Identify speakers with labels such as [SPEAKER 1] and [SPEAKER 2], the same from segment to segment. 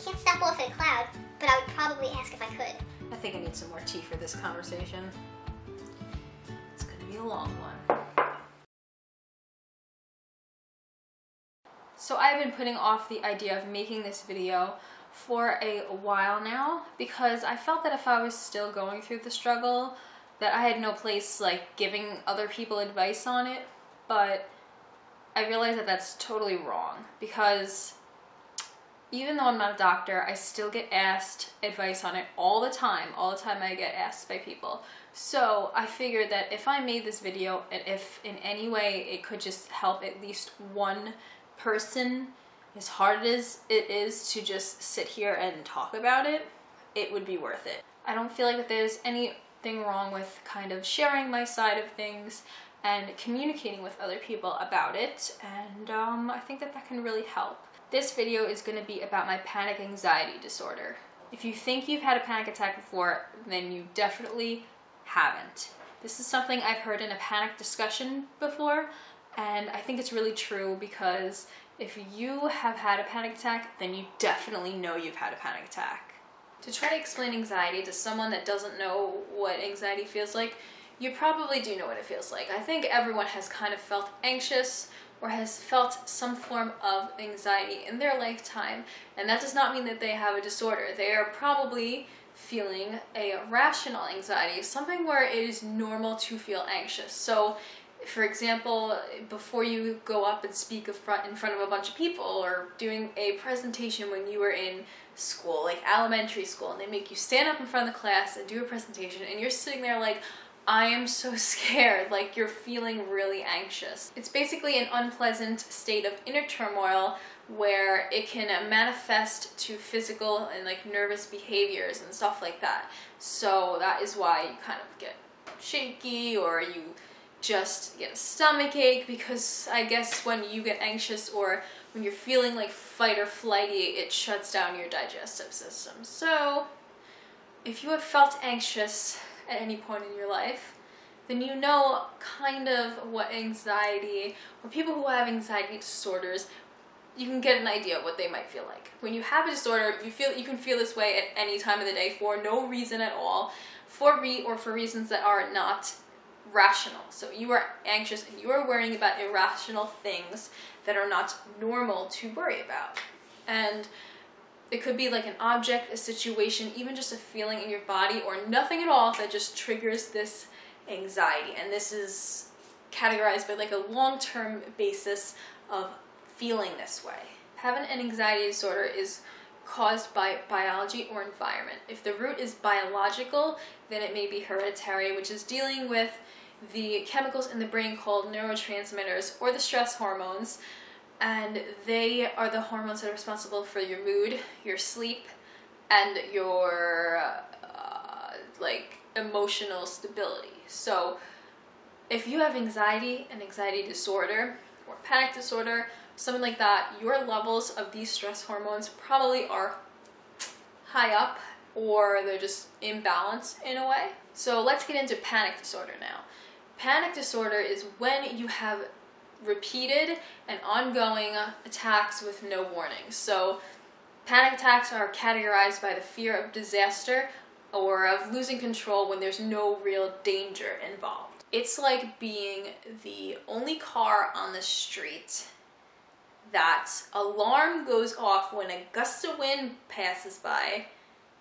[SPEAKER 1] Can't stop off in a cloud, but I would probably ask if I could.
[SPEAKER 2] I think I need some more tea for this conversation. It's going to be a long one. So I've been putting off the idea of making this video for a while now because I felt that if I was still going through the struggle, that I had no place like giving other people advice on it. But I realized that that's totally wrong because even though I'm not a doctor, I still get asked advice on it all the time. All the time I get asked by people. So I figured that if I made this video and if in any way it could just help at least one person, as hard as it is to just sit here and talk about it, it would be worth it. I don't feel like that there's anything wrong with kind of sharing my side of things and communicating with other people about it, and I think that that can really help. This video is going to be about my panic anxiety disorder. If you think you've had a panic attack before, then you definitely haven't. This is something I've heard in a panic discussion before, and I think it's really true because if you have had a panic attack, then you definitely know you've had a panic attack. To try to explain anxiety to someone that doesn't know what anxiety feels like, you probably do know what it feels like. I think everyone has kind of felt anxious or has felt some form of anxiety in their lifetime, and that does not mean that they have a disorder. They are probably feeling a rational anxiety, something where it is normal to feel anxious. So, for example, before you go up and speak in front of a bunch of people, or doing a presentation when you were in school, like elementary school, and they make you stand up in front of the class and do a presentation, and you're sitting there like, I am so scared, like you're feeling really anxious. It's basically an unpleasant state of inner turmoil where it can manifest to physical and like nervous behaviors and stuff like that. So that is why you kind of get shaky, or you just get a stomach ache, because I guess when you get anxious or when you're feeling like fight or flighty, it shuts down your digestive system. So if you have felt anxious at any point in your life, then you know kind of what anxiety, or people who have anxiety disorders, you can get an idea of what they might feel like. When you have a disorder, you can feel this way at any time of the day for no reason at all, for reasons that are not rational. So you are anxious and you are worrying about irrational things that are not normal to worry about. And it could be like an object, a situation, even just a feeling in your body, or nothing at all that just triggers this anxiety. And this is categorized by like a long-term basis of feeling this way. Having an anxiety disorder is caused by biology or environment. If the root is biological, then it may be hereditary, which is dealing with the chemicals in the brain called neurotransmitters, or the stress hormones. And they are the hormones that are responsible for your mood, your sleep, and your like emotional stability. So if you have anxiety, an anxiety disorder, or panic disorder, something like that, your levels of these stress hormones probably are high up, or they're just imbalanced in a way. So let's get into panic disorder now. Panic disorder is when you have repeated and ongoing attacks with no warning. So panic attacks are categorized by the fear of disaster or of losing control when there's no real danger involved. It's like being the only car on the street that alarm goes off when a gust of wind passes by,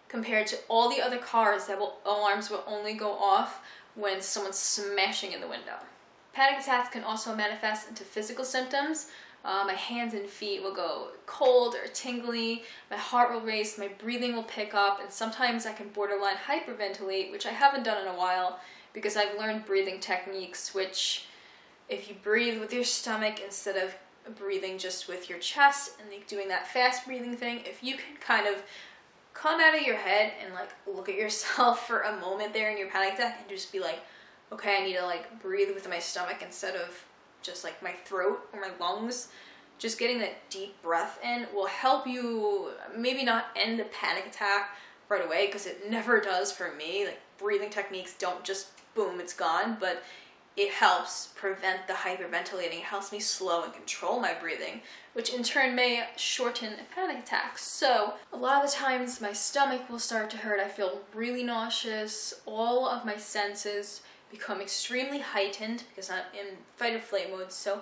[SPEAKER 2] compared to all the other cars that alarms will only go off when someone's smashing in the window. Panic attacks can also manifest into physical symptoms. My hands and feet will go cold or tingly, my heart will race, my breathing will pick up, and sometimes I can borderline hyperventilate, which I haven't done in a while because I've learned breathing techniques, which if you breathe with your stomach instead of breathing just with your chest and like doing that fast breathing thing, if you can kind of come out of your head and like look at yourself for a moment there in your panic attack and just be like, okay, I need to like breathe with my stomach instead of just like my throat or my lungs. Just getting that deep breath in will help you maybe not end a panic attack right away, because it never does for me. Like breathing techniques don't just boom, it's gone, but it helps prevent the hyperventilating. It helps me slow and control my breathing, which in turn may shorten panic attacks. So a lot of the times my stomach will start to hurt. I feel really nauseous. All of my senses become extremely heightened because I'm in fight or flight mode. So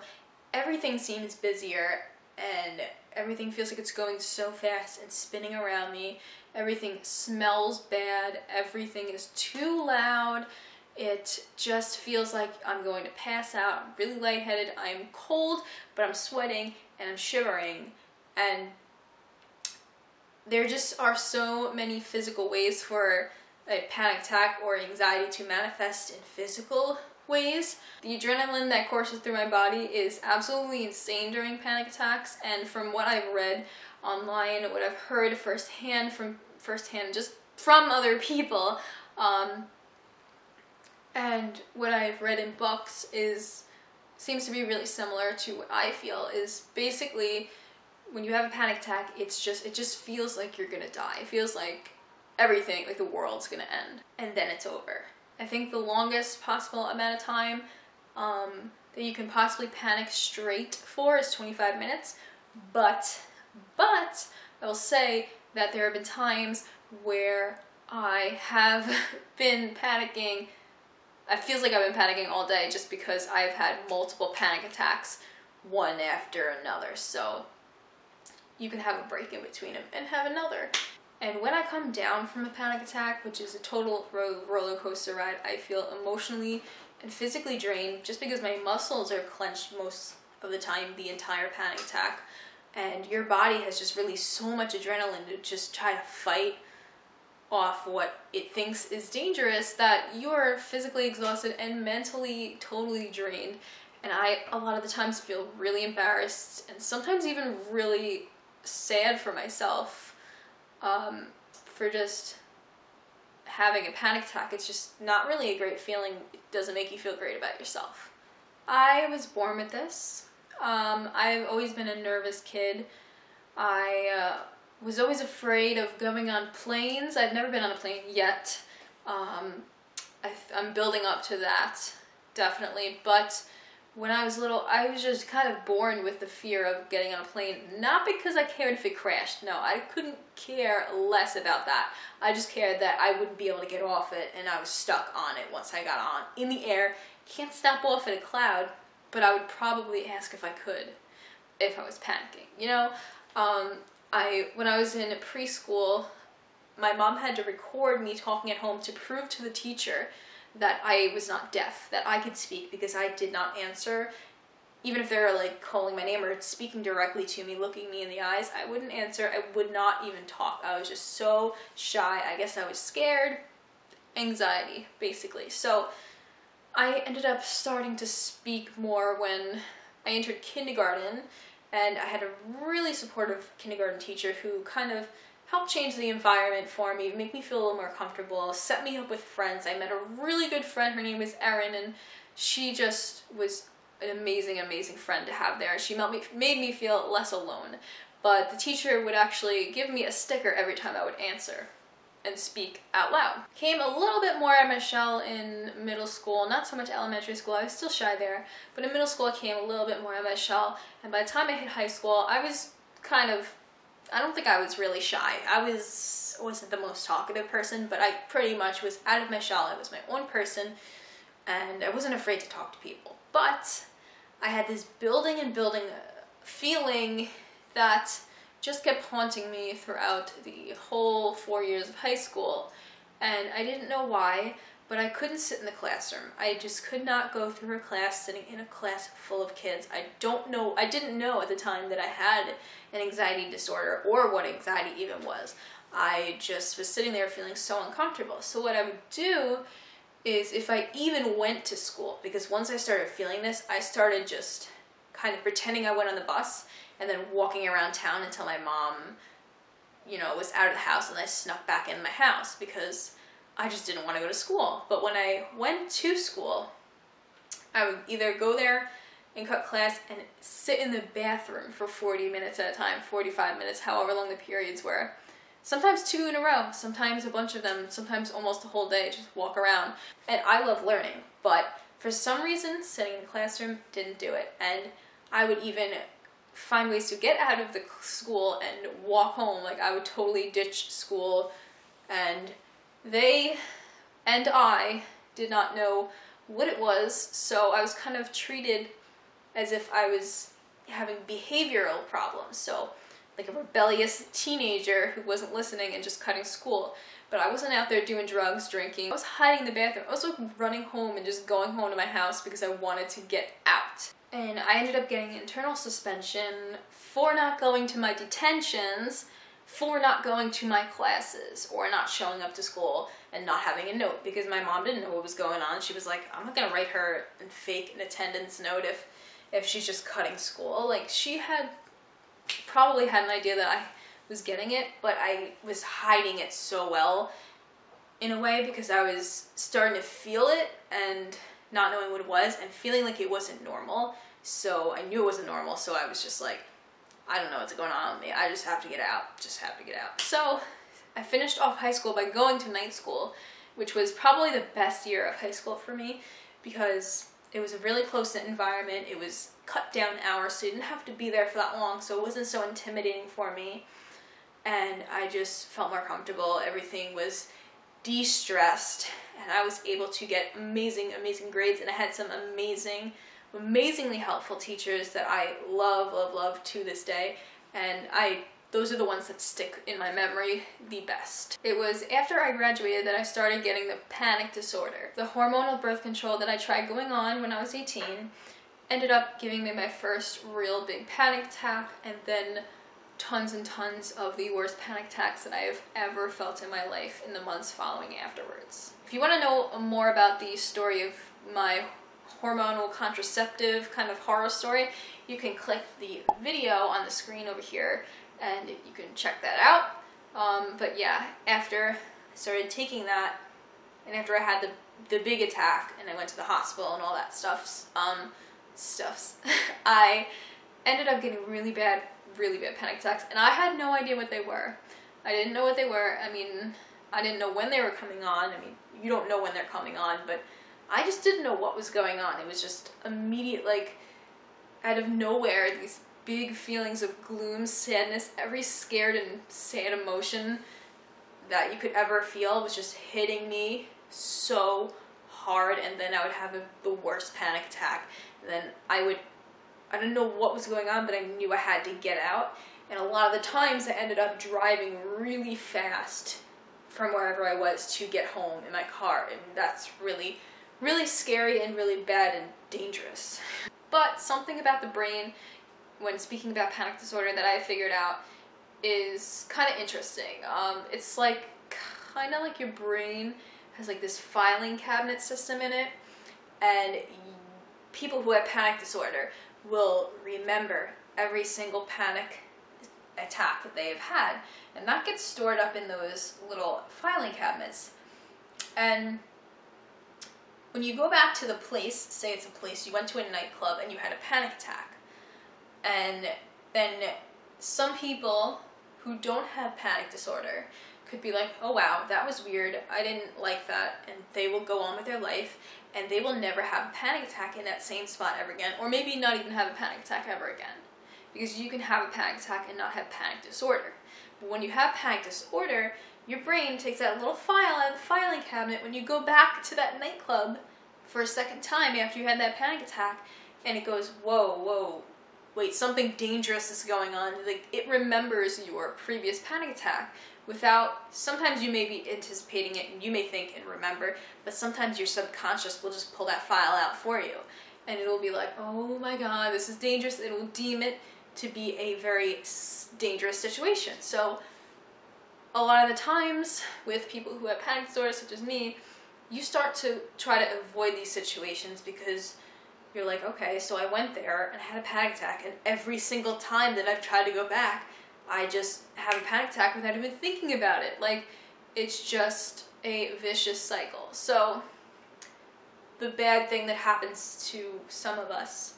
[SPEAKER 2] everything seems busier and everything feels like it's going so fast and spinning around me. Everything smells bad. Everything is too loud. It just feels like I'm going to pass out. I'm really lightheaded. I'm cold, but I'm sweating and I'm shivering. And there just are so many physical ways for a panic attack or anxiety to manifest in physical ways. The adrenaline that courses through my body is absolutely insane during panic attacks, and from what I've read online, what I've heard firsthand, just from other people, and what I've read in books seems to be really similar to what I feel. Is basically when you have a panic attack, it just feels like you're gonna die. It feels like everything, like the world's gonna end, and then it's over. I think the longest possible amount of time that you can possibly panic straight for is 25 minutes, but I will say that there have been times where I have been panicking. It feels like I've been panicking all day just because I've had multiple panic attacks, one after another. So you can have a break in between them and have another. And when I come down from a panic attack, which is a total roller coaster ride, I feel emotionally and physically drained just because my muscles are clenched most of the time, the entire panic attack. And your body has just released so much adrenaline to just try to fight off what it thinks is dangerous that you're physically exhausted and mentally totally drained. And I, a lot of the times, feel really embarrassed and sometimes even really sad for myself for just having a panic attack. It's just not really a great feeling. It doesn't make you feel great about yourself. I was born with this. I've always been a nervous kid. I was always afraid of going on planes. I've never been on a plane yet. I'm building up to that, definitely. But when I was little, I was just kind of born with the fear of getting on a plane. Not because I cared if it crashed. No, I couldn't care less about that. I just cared that I wouldn't be able to get off it and I was stuck on it once I got on. In the air, can't stop off at a cloud, but I would probably ask if I could, if I was panicking. You know, when I was in preschool, my mom had to record me talking at home to prove to the teacher that I was not deaf, that I could speak, because I did not answer. Even if they were like calling my name or speaking directly to me, looking me in the eyes, I wouldn't answer. I would not even talk. I was just so shy. I guess I was scared. Anxiety, basically. So I ended up starting to speak more when I entered kindergarten, and I had a really supportive kindergarten teacher who kind of helped change the environment for me, make me feel a little more comfortable, set me up with friends. I met a really good friend. Her name was Erin, and she just was an amazing, amazing friend to have there. She made me feel less alone. But the teacher would actually give me a sticker every time I would answer and speak out loud. Came a little bit more out of my shell in middle school, not so much elementary school. I was still shy there, but in middle school I came a little bit more out of my shell, and by the time I hit high school, I was kind of, I don't think I was really shy. I wasn't the most talkative person, but I pretty much was out of my shell. I was my own person, and I wasn't afraid to talk to people. But I had this building and building feeling that just kept haunting me throughout the whole 4 years of high school, and I didn't know why, but I couldn't sit in the classroom. I just could not go through a class sitting in a class full of kids. I didn't know at the time that I had an anxiety disorder or what anxiety even was. I just was sitting there feeling so uncomfortable. So what I would do is, if I even went to school, because once I started feeling this, I started just kind of pretending I went on the bus and then walking around town until my mom, was out of the house, and I snuck back in my house because I just didn't want to go to school. But when I went to school, I would either go there and cut class and sit in the bathroom for 40 minutes at a time, 45 minutes, however long the periods were. Sometimes 2 in a row, sometimes a bunch of them, sometimes almost the whole day, just walk around. And I love learning, but For some reason, sitting in the classroom didn't do it. And I would even find ways to get out of the school and walk home. Like, I would totally ditch school, and they and I did not know what it was, so I was kind of treated as if I was having behavioral problems. So, like a rebellious teenager who wasn't listening and just cutting school. But I wasn't out there doing drugs, drinking. I was hiding in the bathroom. I was like running home and just going home to my house because I wanted to get out. And I ended up getting internal suspension for not going to my detentions, for not going to my classes, or not showing up to school and not having a note, because my mom didn't know what was going on. She was like, I'm not gonna write her and fake an attendance note if she's just cutting school. Like, she probably had an idea that I was getting it, but I was hiding it so well in a way, because I was starting to feel it and not knowing what it was and feeling like it wasn't normal. So I knew it wasn't normal, so I was just like, I don't know what's going on with me. I just have to get out. Just have to get out. So I finished off high school by going to night school, which was probably the best year of high school for me, because it was a really close-knit environment. It was cut down hours, so you didn't have to be there for that long, so it wasn't so intimidating for me. And I just felt more comfortable. Everything was de-stressed, and I was able to get amazing grades, and I had some amazingly helpful teachers that I love to this day, and those are the ones that stick in my memory the best. It was after I graduated that I started getting the panic disorder. The hormonal birth control that I tried going on when I was 18 ended up giving me my first real big panic attack, and then tons and tons of the worst panic attacks that I have ever felt in my life in the months following afterwards. If you want to know more about the story of my hormonal contraceptive kind of horror story, you can click the video on the screen over here and you can check that out. But yeah, after I started taking that, and after I had the big attack and I went to the hospital and all that stuffs, I ended up getting really bad panic attacks, and I had no idea what they were. I didn't know what they were. I mean, I didn't know when they were coming on. I mean, you don't know when they're coming on, but I just didn't know what was going on. It was just immediate, like, out of nowhere, these big feelings of gloom, sadness, every scared and sad emotion that you could ever feel was just hitting me so hard, and then I would have the worst panic attack. And then I didn't know what was going on, but I knew I had to get out. And a lot of the times I ended up driving really fast from wherever I was to get home in my car. And that's really scary and really bad and dangerous. But something about the brain, when speaking about panic disorder, that I figured out is kind of interesting. It's like, kind of like your brain has like this filing cabinet system in it, and people who have panic disorder will remember every single panic attack that they have had, and that gets stored up in those little filing cabinets. And when you go back to the place, say it's a place, you went to a nightclub and you had a panic attack, and then some people who don't have panic disorder could be like, oh wow, that was weird, I didn't like that, and they will go on with their life, and they will never have a panic attack in that same spot ever again, or maybe not even have a panic attack ever again. Because you can have a panic attack and not have panic disorder. But when you have panic disorder, your brain takes that little file out of the filing cabinet when you go back to that nightclub for a second time after you had that panic attack, and it goes, whoa, wait, something dangerous is going on. Like, it remembers your previous panic attack without, sometimes you may be anticipating it and you may think and remember, but sometimes your subconscious will just pull that file out for you. And it'll be like, oh my god, this is dangerous. It will deem it to be a very dangerous situation. So a lot of the times with people who have panic disorder, such as me, you start to try to avoid these situations because you're like, okay, so I went there and I had a panic attack, and every single time that I've tried to go back, I just have a panic attack without even thinking about it. Like, it's just a vicious cycle. So the bad thing that happens to some of us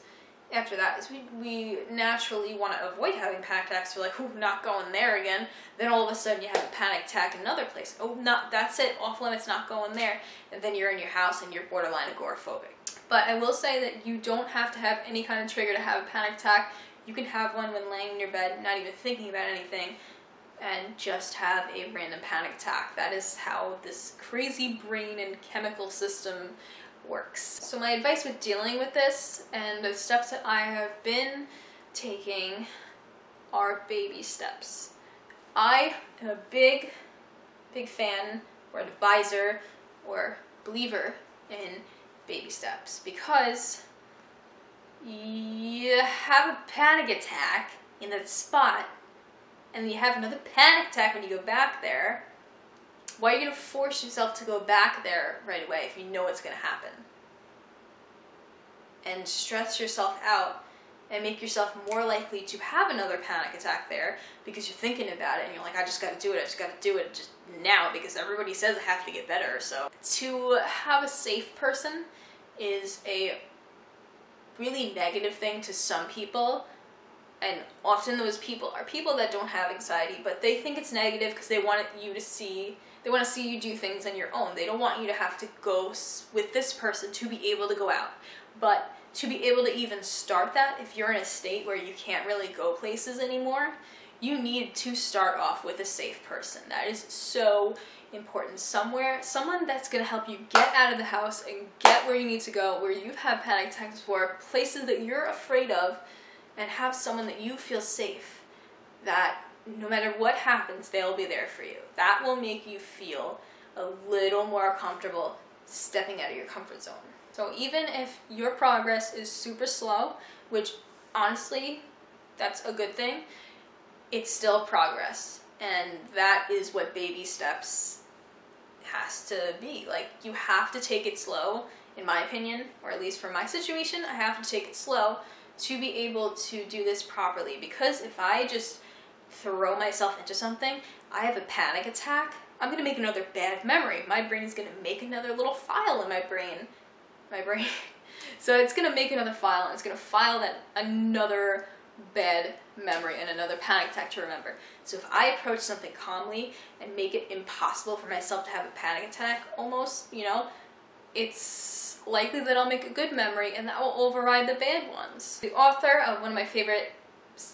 [SPEAKER 2] after that is we naturally want to avoid having panic attacks. We're like, ooh, not going there again. Then all of a sudden you have a panic attack in another place. Oh, not, that's it, off limits, not going there. And then you're in your house and you're borderline agoraphobic. But I will say that you don't have to have any kind of trigger to have a panic attack. You can have one when laying in your bed, not even thinking about anything, and just have a random panic attack. That is how this crazy brain and chemical system works. So my advice with dealing with this and the steps that I have been taking are baby steps. I am a big fan or advisor or believer in baby steps, because you have a panic attack in that spot and you have another panic attack when you go back there. Why are you going to force yourself to go back there right away if you know it's going to happen? And stress yourself out and make yourself more likely to have another panic attack there because you're thinking about it and you're like, I just got to do it, I just got to do it just now because everybody says I have to get better. So to have a safe person is a really negative thing to some people. And often those people are people that don't have anxiety, but they think it's negative because they want you to see, they want to see you do things on your own. They don't want you to have to go with this person to be able to go out. But to be able to even start that, if you're in a state where you can't really go places anymore, you need to start off with a safe person. That is so important. Someone that's going to help you get out of the house and get where you need to go, where you've had panic attacks before, places that you're afraid of, and have someone that you feel safe, that no matter what happens, they'll be there for you. That will make you feel a little more comfortable stepping out of your comfort zone. So even if your progress is super slow, which honestly, that's a good thing, it's still progress. And that is what baby steps has to be. Like, you have to take it slow, in my opinion, or at least for my situation, I have to take it slow to be able to do this properly. Because if I just throw myself into something, I have a panic attack, I'm going to make another bad memory. My brain is going to make another little file in my brain. So it's going to make another file, and it's going to file that another bad memory and another panic attack to remember. So if I approach something calmly and make it impossible for myself to have a panic attack, almost, you know, it's likely that I'll make a good memory and that will override the bad ones. The author of one of my favorite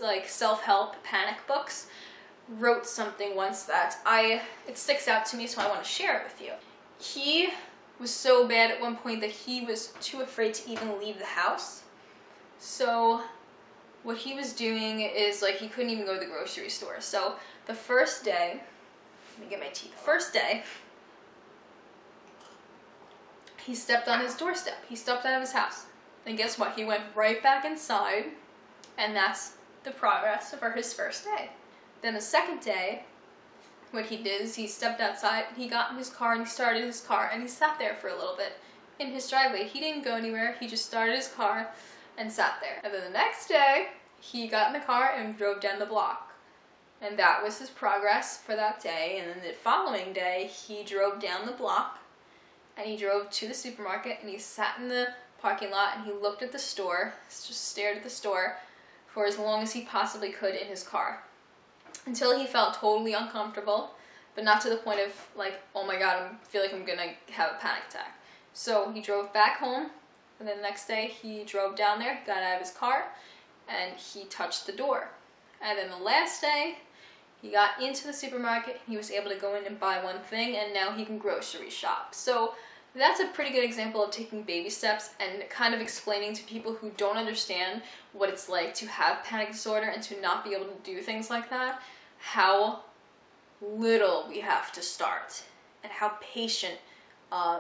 [SPEAKER 2] like self-help panic books wrote something once that it sticks out to me, so I want to share it with you. He was so bad at one point that he was too afraid to even leave the house. So what he was doing is, like, he couldn't even go to the grocery store. So the first day, let me get my tea. The first day, he stepped on his doorstep. He stepped out of his house. And guess what? He went right back inside, and that's the progress for his first day. Then the second day, what he did is he stepped outside, he got in his car, and he started his car, and he sat there for a little bit in his driveway. He didn't go anywhere. He just started his car and sat there. And then the next day, he got in the car and drove down the block. And that was his progress for that day. And then the following day, he drove down the block, and he drove to the supermarket, and he sat in the parking lot, and he looked at the store, just stared at the store for as long as he possibly could in his car, until he felt totally uncomfortable, but not to the point of like, oh my god, I feel like I'm gonna have a panic attack. So he drove back home, and then the next day he drove down there, got out of his car, and he touched the door. And then the last day, he got into the supermarket, he was able to go in and buy one thing, and now he can grocery shop. So that's a pretty good example of taking baby steps and kind of explaining to people who don't understand what it's like to have panic disorder and to not be able to do things like that, how little we have to start and how patient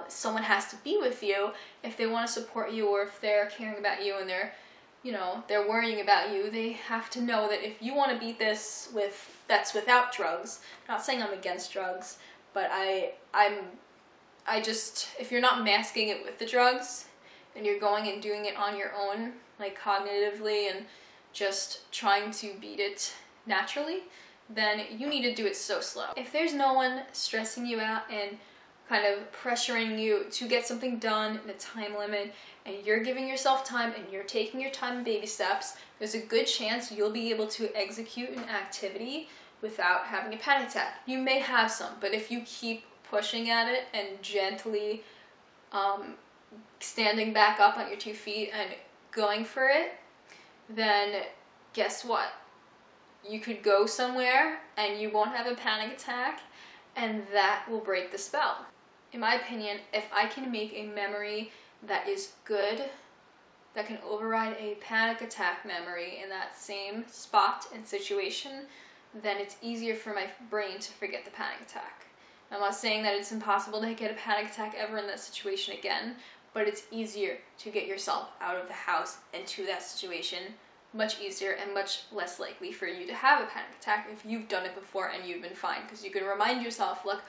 [SPEAKER 2] someone has to be with you if they want to support you, or if they're caring about you and they're worrying about you. They have to know that if you want to beat this that's without drugs. I'm not saying I'm against drugs, but if you're not masking it with the drugs and you're going and doing it on your own, like cognitively and just trying to beat it naturally, then you need to do it so slow. If there's no one stressing you out and kind of pressuring you to get something done in a time limit, and you're giving yourself time and you're taking your time in baby steps, there's a good chance you'll be able to execute an activity without having a panic attack. You may have some, but if you keep pushing at it and gently standing back up on your 2 feet and going for it, then guess what? You could go somewhere and you won't have a panic attack, and that will break the spell. In my opinion, if I can make a memory that is good, that can override a panic attack memory in that same spot and situation, then it's easier for my brain to forget the panic attack. I'm not saying that it's impossible to get a panic attack ever in that situation again, but it's easier to get yourself out of the house and to that situation, much easier and much less likely for you to have a panic attack if you've done it before and you've been fine, because you can remind yourself, look,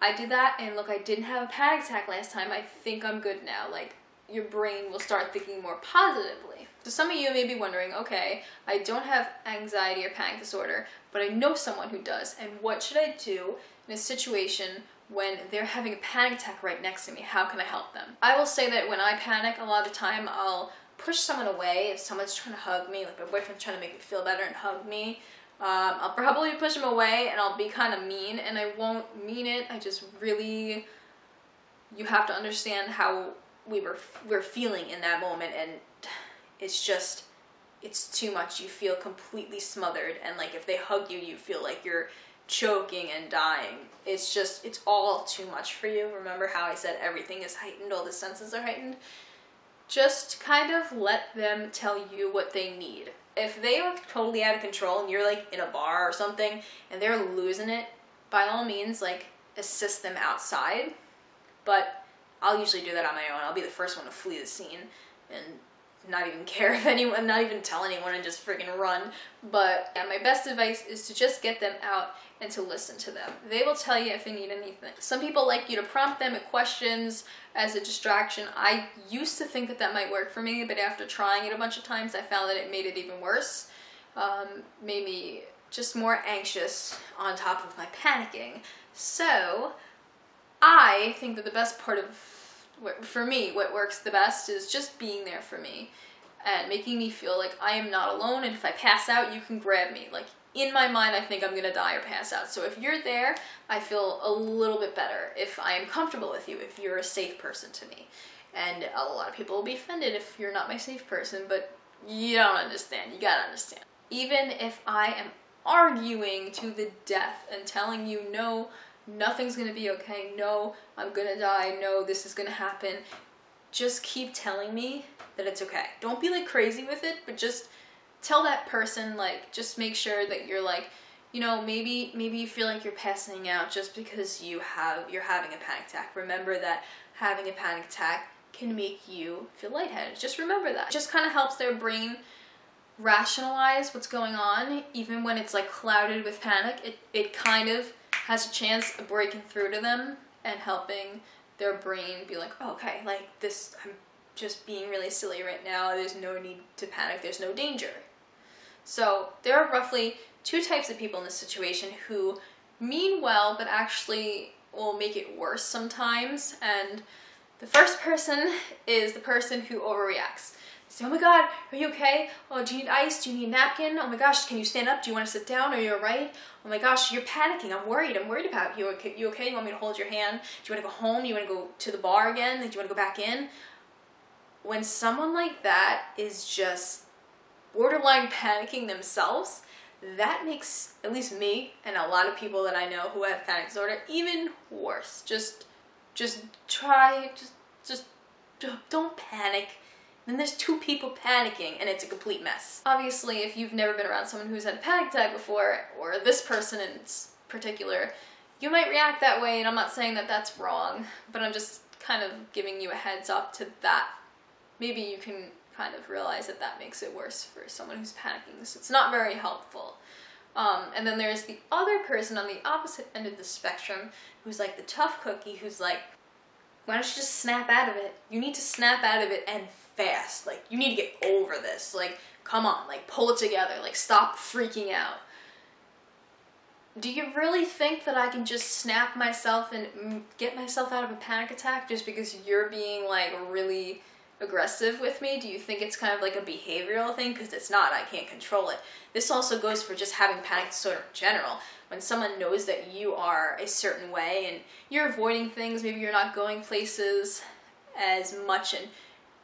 [SPEAKER 2] I did that, and look, I didn't have a panic attack last time, I think I'm good now. Like, your brain will start thinking more positively. So some of you may be wondering, okay, I don't have anxiety or panic disorder, but I know someone who does, and what should I do in a situation when they're having a panic attack right next to me? How can I help them? I will say that when I panic, a lot of the time I'll push someone away. If someone's trying to hug me, like my boyfriend's trying to make me feel better and hug me, I'll probably push him away and I'll be kind of mean, and I won't mean it. I just really, you have to understand how we're feeling in that moment, and it's just, it's too much. You feel completely smothered, and like if they hug you, you feel like you're choking and dying. It's just, it's all too much for you. Remember how I said everything is heightened, all the senses are heightened? Just kind of let them tell you what they need. If they are totally out of control and you're like in a bar or something and they're losing it, by all means, like, assist them outside. But I'll usually do that on my own. I'll be the first one to flee the scene and not even care if anyone, not even tell anyone, and just freaking run. But yeah, my best advice is to just get them out and to listen to them. They will tell you if they need anything. Some people like you to prompt them with questions as a distraction. I used to think that that might work for me, but after trying it a bunch of times, I found that it made it even worse. Made me just more anxious on top of my panicking. So I think that the best part of, for me, what works the best is just being there for me and making me feel like I am not alone, and if I pass out, you can grab me. Like, in my mind, I think I'm gonna die or pass out. So if you're there, I feel a little bit better if I am comfortable with you, if you're a safe person to me. And a lot of people will be offended if you're not my safe person, but you don't understand. You gotta understand. Even if I am arguing to the death and telling you, no, nothing's gonna be okay, no, I'm gonna die, no, this is gonna happen, just keep telling me that it's okay. Don't be like crazy with it, but just tell that person, like, just make sure that you're like, you know, maybe you feel like you're passing out just because you're having a panic attack. Remember that having a panic attack can make you feel lightheaded. Just remember that. It just kind of helps their brain rationalize what's going on, even when it's like clouded with panic. It kind of has a chance of breaking through to them and helping their brain be like, oh, okay, like this, I'm just being really silly right now. There's no need to panic. There's no danger. So there are roughly 2 types of people in this situation who mean well, but actually will make it worse sometimes. And the first person is the person who overreacts. Say, oh my God, are you okay? Oh, do you need ice? Do you need a napkin? Oh my gosh, can you stand up? Do you want to sit down? Are you all right? Oh my gosh, you're panicking. I'm worried about you. You okay? You want me to hold your hand? Do you want to go home? Do you want to go to the bar again? Do you want to go back in? When someone like that is just borderline panicking themselves, that makes, at least me and a lot of people that I know who have panic disorder, even worse. Just don't panic. Then there's 2 people panicking and it's a complete mess. Obviously, if you've never been around someone who's had a panic attack before, or this person in particular, you might react that way, and I'm not saying that that's wrong, but I'm just kind of giving you a heads up to that. Maybe you can kind of realize that that makes it worse for someone who's panicking, so it's not very helpful. And then there's the other person on the opposite end of the spectrum who's like the tough cookie, who's like, why don't you just snap out of it? You need to snap out of it, and fast. Like, you need to get over this. Like, come on, like, pull it together. Like, stop freaking out. Do you really think that I can just snap myself and get myself out of a panic attack just because you're being like really aggressive with me? Do you think it's kind of like a behavioral thing? Because it's not. I can't control it. This also goes for just having panic disorder in general. When someone knows that you are a certain way and you're avoiding things, maybe you're not going places as much, and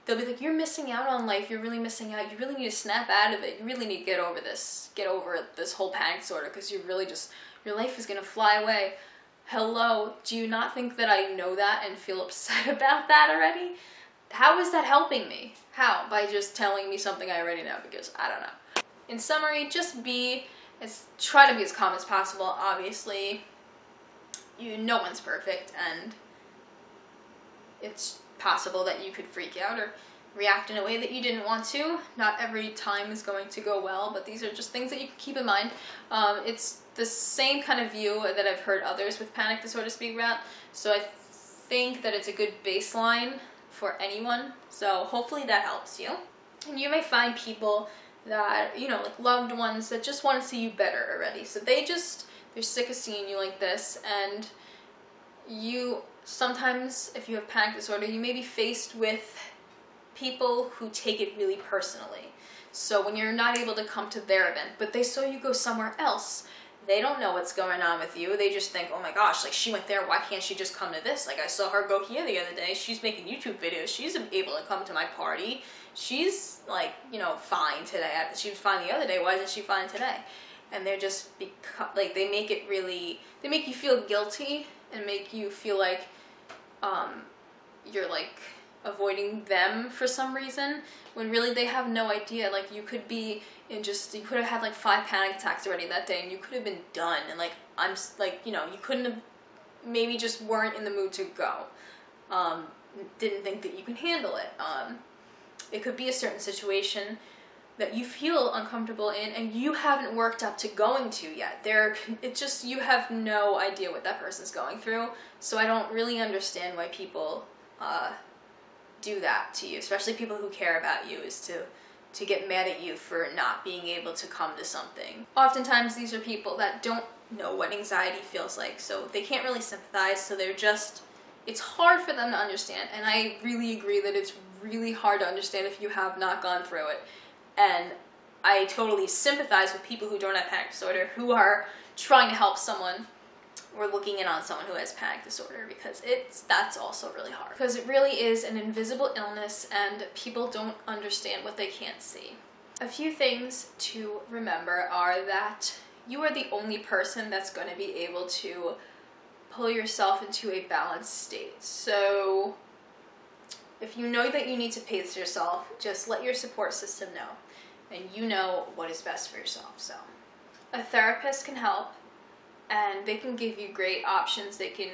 [SPEAKER 2] they'll be like, you're missing out on life, you're really missing out, you really need to snap out of it, you really need to get over this whole panic disorder, because you really just, your life is gonna fly away. Hello, do you not think that I know that and feel upset about that already? How is that helping me? How? By just telling me something I already know, because I don't know. In summary, just try to be as calm as possible. Obviously, no one's perfect, and it's possible that you could freak out or react in a way that you didn't want to. Not every time is going to go well, but these are just things that you can keep in mind. It's the same kind of view that I've heard others with panic disorder speak about, so I think that it's a good baseline for anyone, so hopefully that helps you. And you may find people that, like loved ones that just want to see you better already, so they're sick of seeing you like this, and you sometimes, if you have panic disorder, you may be faced with people who take it really personally. So when you're not able to come to their event, but they saw you go somewhere else, they don't know what's going on with you. They just think, oh my gosh, like she went there, why can't she just come to this? Like I saw her go here the other day, she's making YouTube videos, she's able to come to my party, she's like, fine today. She was fine the other day, why isn't she fine today? And they're just, like, they make you feel guilty and make you feel like you're like avoiding them for some reason, when really they have no idea. Like you could have had like 5 panic attacks already that day, and you could have been done, and like you couldn't have, maybe just weren't in the mood to go, didn't think that you can handle it. It could be a certain situation that you feel uncomfortable in and you haven't worked up to going to yet. You have no idea what that person's going through, so I don't really understand why people do that to you, especially people who care about you, is to get mad at you for not being able to come to something. Oftentimes these are people that don't know what anxiety feels like, so they can't really sympathize, so it's hard for them to understand, and I really agree that it's really hard to understand if you have not gone through it. And I totally sympathize with people who don't have panic disorder, who are trying to help someone or looking in on someone who has panic disorder, because that's also really hard. Because it really is an invisible illness and people don't understand what they can't see. A few things to remember are that you are the only person that's going to be able to pull yourself into a balanced state. So if you know that you need to pace yourself, just let your support system know, and you know what is best for yourself. So a therapist can help, and they can give you great options. They can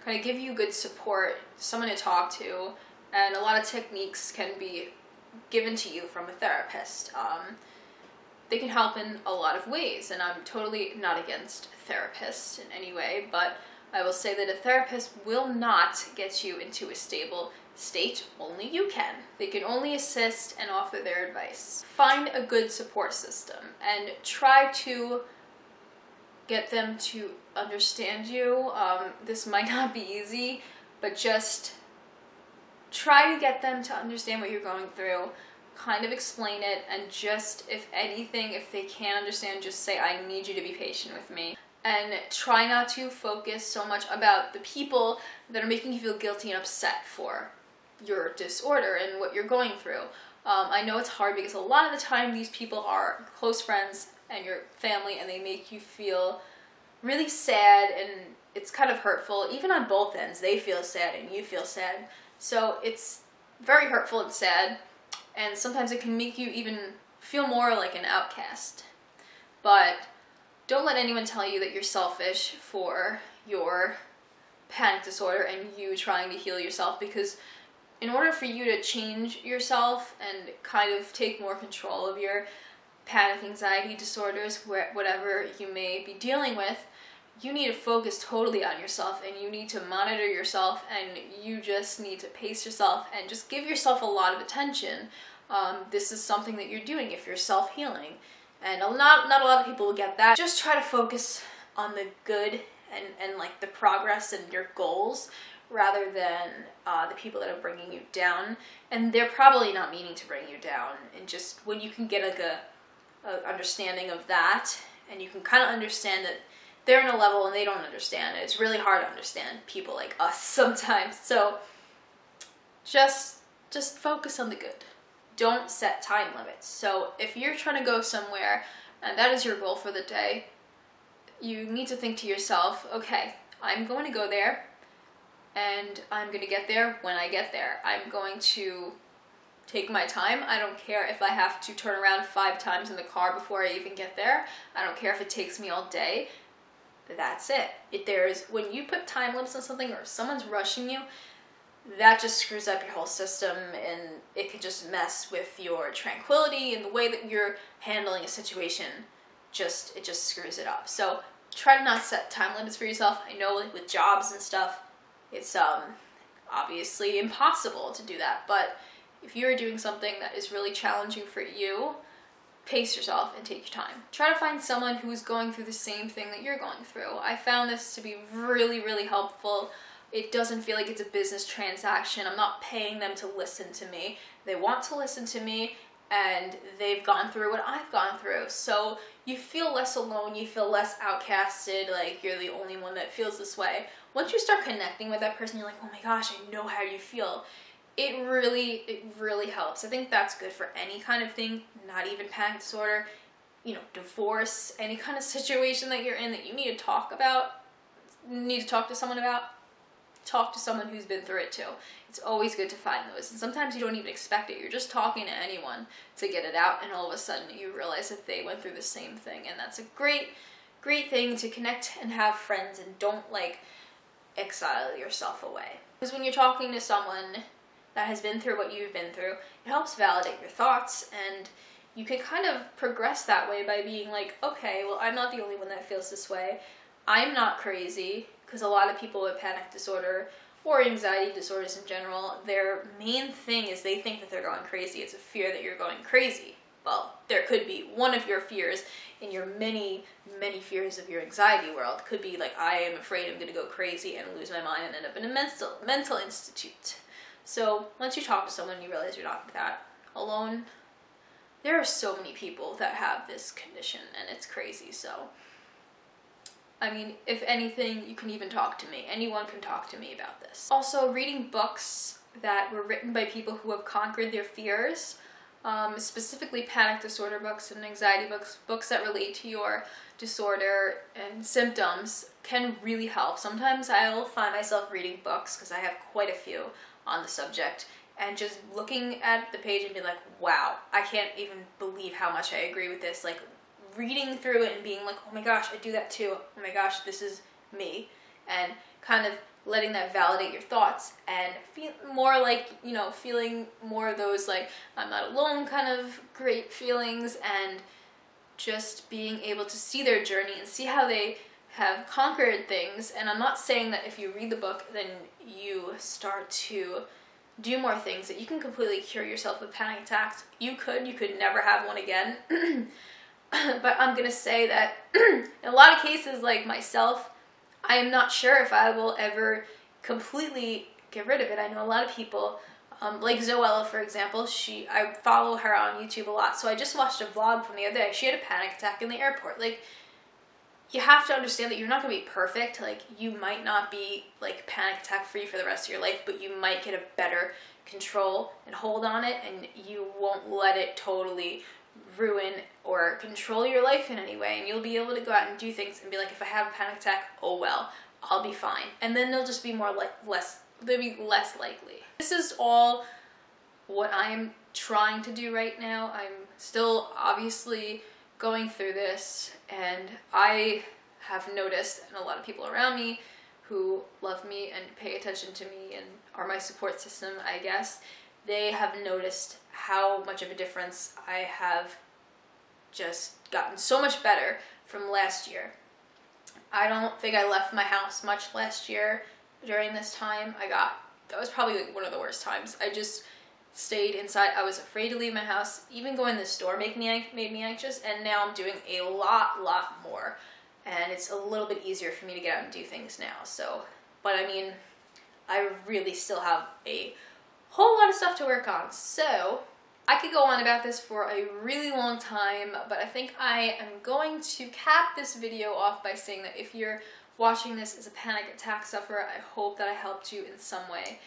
[SPEAKER 2] kind of give you good support, someone to talk to, and a lot of techniques can be given to you from a therapist. They can help in a lot of ways, and I'm totally not against therapists in any way, but I will say that a therapist will not get you into a stable state. Only you can. They can only assist and offer their advice. Find a good support system and try to get them to understand you. This might not be easy, but just try to get them to understand what you're going through, kind of explain it, and just, if anything, if they can't understand, just say, I need you to be patient with me. And try not to focus so much about the people that are making you feel guilty and upset for your disorder and what you're going through. I know it's hard because a lot of the time these people are close friends and your family, and they make you feel really sad, and it's kind of hurtful. Even on both ends, they feel sad and you feel sad. So it's very hurtful and sad, and sometimes it can make you even feel more like an outcast. But don't let anyone tell you that you're selfish for your panic disorder and you trying to heal yourself, because in order for you to change yourself and kind of take more control of your panic anxiety disorders, whatever you may be dealing with, you need to focus totally on yourself, and you need to monitor yourself, and you just need to pace yourself and just give yourself a lot of attention. This is something that you're doing if you're self-healing, and not a lot of people will get that. Just try to focus on the good and like the progress and your goals rather than the people that are bringing you down. And they're probably not meaning to bring you down. And just when you can get like a understanding of that, and you can kind of understand that they're in a level and they don't understand. It's really hard to understand people like us sometimes. So just focus on the good. Don't set time limits. So if you're trying to go somewhere and that is your goal for the day, you need to think to yourself, okay, I'm going to go there and I'm going to get there when I get there. I'm going to take my time. I don't care if I have to turn around 5 times in the car before I even get there. I don't care if it takes me all day. That's it. When you put time limits on something or someone's rushing you, that just screws up your whole system, and it can just mess with your tranquility and the way that you're handling a situation. It just screws it up. So try to not set time limits for yourself. I know with jobs and stuff, it's obviously impossible to do that, but if you're doing something that is really challenging for you, pace yourself and take your time. Try to find someone who's going through the same thing that you're going through. I found this to be really, really helpful. It doesn't feel like it's a business transaction. I'm not paying them to listen to me. They want to listen to me, and they've gone through what I've gone through. So you feel less alone, you feel less outcasted, like you're the only one that feels this way. Once you start connecting with that person, you're like, oh my gosh, I know how you feel. It really helps. I think that's good for any kind of thing, not even panic disorder, divorce, any kind of situation that you're in that you need to talk to someone about. Talk to someone who's been through it too. It's always good to find those. And sometimes you don't even expect it. You're just talking to anyone to get it out, and all of a sudden you realize that they went through the same thing. And that's a great thing to connect and have friends, and don't exile yourself away. Because when you're talking to someone that has been through what you've been through, it helps validate your thoughts, and you can kind of progress that way by being like, okay, well, I'm not the only one that feels this way. I'm not crazy. Because a lot of people with panic disorder or anxiety disorders in general, their main thing is they think that they're going crazy. It's a fear that you're going crazy. Well, there could be one of your fears in your many, many fears of your anxiety world. Could be like, I am afraid I'm going to go crazy and lose my mind and end up in a mental institute. So once you talk to someone, you realize you're not that alone. There are so many people that have this condition, and it's crazy. So I mean, if anything, you can even talk to me. Anyone can talk to me about this. Also, reading books that were written by people who have conquered their fears, specifically panic disorder books and anxiety books that relate to your disorder and symptoms, can really help. Sometimes I'll find myself reading books, because I have quite a few on the subject, and just looking at the page and be like, wow, I can't even believe how much I agree with this. Reading through it and being like, oh my gosh, I do that too. Oh my gosh, this is me. And kind of letting that validate your thoughts, and feel more feeling more of those I'm not alone kind of great feelings, and just being able to see their journey and see how they have conquered things. And I'm not saying that if you read the book, then you start to do more things, that you can completely cure yourself of panic attacks. You could never have one again. But I'm going to say that in a lot of cases, like myself, I am not sure if I will ever completely get rid of it. I know a lot of people, like Zoella, for example, I follow her on YouTube a lot, so I just watched a vlog from the other day. She had a panic attack in the airport. You have to understand that you're not going to be perfect. You might not be, panic attack free for the rest of your life, but you might get a better control and hold on it, and you won't let it totally ruin or control your life in any way, and you'll be able to go out and do things and be like, if I have a panic attack, oh well, I'll be fine. And then they'll just be they'll be less likely. This is all what I'm trying to do right now. I'm still obviously going through this, and I have noticed, and a lot of people around me who love me and pay attention to me and are my support system, I guess, they have noticed how much of a difference I have just gotten so much better from last year. I don't think I left my house much last year during this time. That was probably one of the worst times. I just stayed inside. I was afraid to leave my house. Even going to the store made me anxious, and now I'm doing a lot more. and it's a little bit easier for me to get out and do things now. So, but I mean, I really still have a whole lot of stuff to work on. So I could go on about this for a really long time, but I think I am going to cap this video off by saying that if you're watching this as a panic attack sufferer, I hope that I helped you in some way.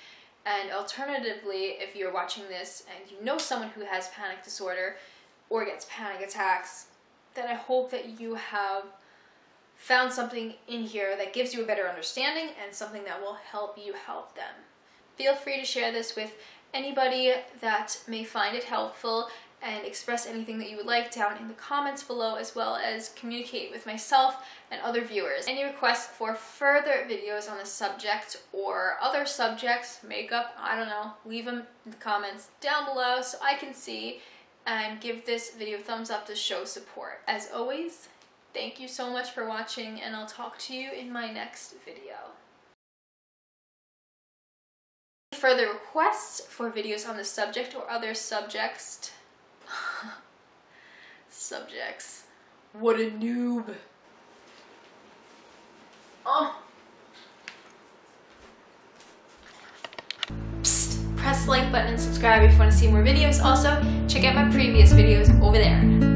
[SPEAKER 2] And alternatively, if you're watching this and you know someone who has panic disorder or gets panic attacks, then I hope that you have found something in here that gives you a better understanding and something that will help you help them. Feel free to share this with anybody that may find it helpful, and express anything that you would like down in the comments below, as well as communicate with myself and other viewers. Any requests for further videos on this subject or other subjects, makeup, I don't know, leave them in the comments down below so I can see, and give this video a thumbs up to show support. As always, thank you so much for watching, and I'll talk to you in my next video. Further requests for videos on this subject or other subjects. What a noob. Oh. Psst, press the like button and subscribe if you want to see more videos. Also, check out my previous videos over there.